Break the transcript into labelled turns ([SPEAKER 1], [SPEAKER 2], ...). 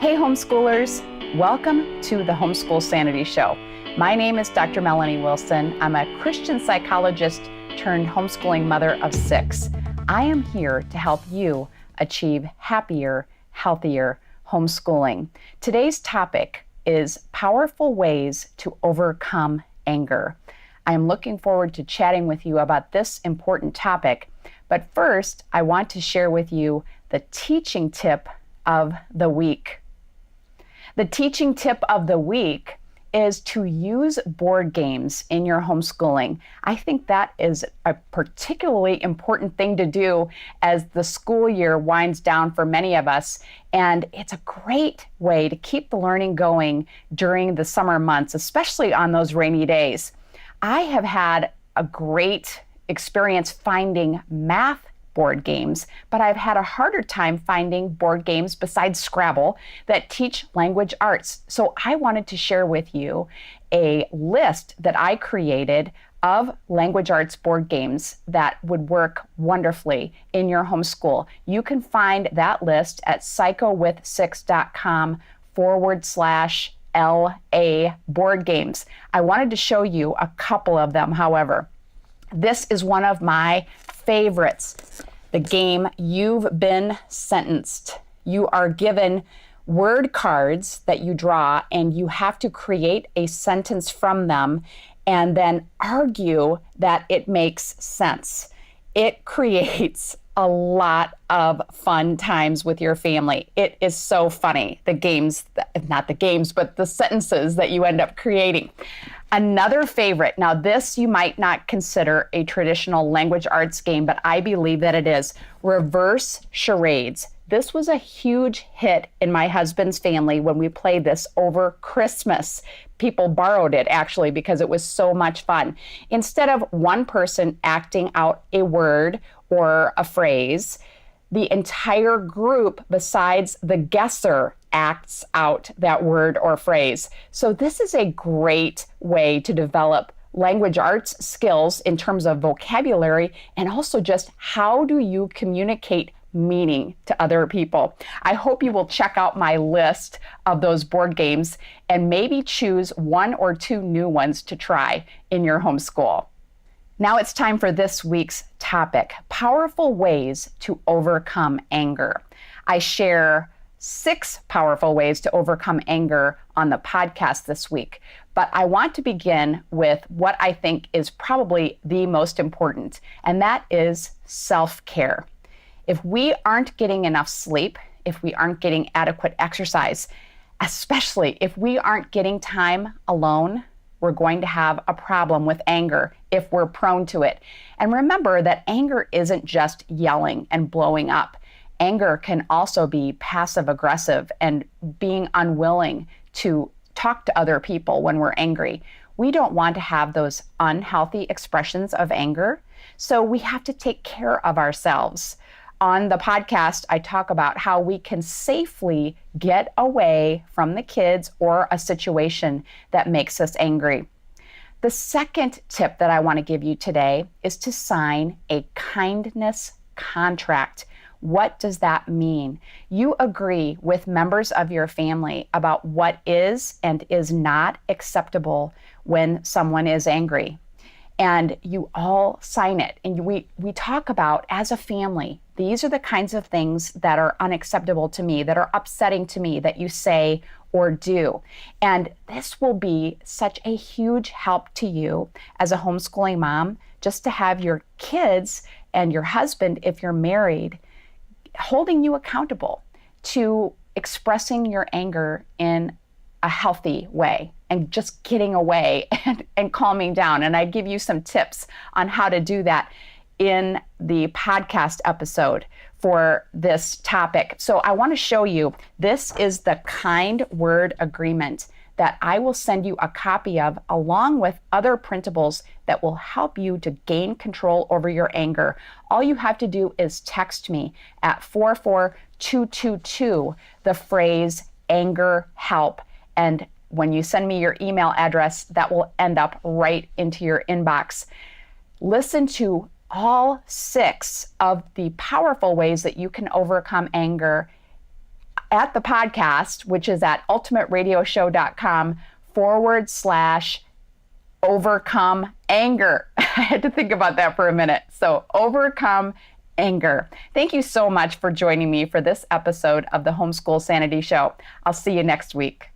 [SPEAKER 1] Hey homeschoolers, welcome to the Homeschool Sanity Show. My name is Dr. Melanie Wilson. I'm a Christian psychologist turned homeschooling mother of 6. I am here to help you achieve happier, healthier homeschooling. Today's topic is powerful ways to overcome anger. I am looking forward to chatting with you about this important topic, but first I want to share with you the teaching tip of the week. The teaching tip of the week is to use board games in your homeschooling. I think that is a particularly important thing to do as the school year winds down for many of us. And it's a great way to keep the learning going during the summer months, especially on those rainy days. I have had a great experience finding math board games, but I've had a harder time finding board games besides Scrabble that teach language arts. So I wanted to share with you a list that I created of language arts board games that would work wonderfully in your homeschool. You can find that list at psychowith6.com/LA board games. I wanted to show you a couple of them, however. This is one of my favorites. The game You've Been Sentenced. You are given word cards that you draw and you have to create a sentence from them and then argue that it makes sense. It creates a lot of fun times with your family. It is so funny, the sentences that you end up creating. Another favorite, now this you might not consider a traditional language arts game, but I believe that it is, reverse charades. This was a huge hit in my husband's family when we played this over Christmas. People borrowed it actually because it was so much fun. Instead of one person acting out a word or a phrase, the entire group besides the guesser acts out that word or phrase. So this is a great way to develop language arts skills in terms of vocabulary and also just how do you communicate meaning to other people. I hope you will check out my list of those board games and maybe choose one or two new ones to try in your homeschool. Now it's time for this week's topic, powerful ways to overcome anger. I share 6 powerful ways to overcome anger on the podcast this week, but I want to begin with what I think is probably the most important, and that is self-care. If we aren't getting enough sleep, if we aren't getting adequate exercise, especially if we aren't getting time alone, we're going to have a problem with anger if we're prone to it. And remember that anger isn't just yelling and blowing up. Anger can also be passive aggressive and being unwilling to talk to other people when we're angry. We don't want to have those unhealthy expressions of anger, so we have to take care of ourselves. On the podcast, I talk about how we can safely get away from the kids or a situation that makes us angry. The second tip that I want to give you today is to sign a kindness contract. What does that mean? You agree with members of your family about what is and is not acceptable when someone is angry. And you all sign it. And we talk about, as a family, these are the kinds of things that are unacceptable to me, that are upsetting to me, that you say or do. And this will be such a huge help to you as a homeschooling mom, just to have your kids and your husband, if you're married, holding you accountable to expressing your anger in a healthy way and just getting away and calming down. And I give you some tips on how to do that in the podcast episode for this topic. So I want to show you, this is the kind word agreement that I will send you a copy of along with other printables that will help you to gain control over your anger. All you have to do is text me at 44222 the phrase ANGERHELP. And when you send me your email address, that will end up right into your inbox. Listen to all 6 of the powerful ways that you can overcome anger at the podcast, which is at ultimateradioshow.com/overcome anger. I had to think about that for a minute. So overcome anger. Thank you so much for joining me for this episode of the Homeschool Sanity Show. I'll see you next week.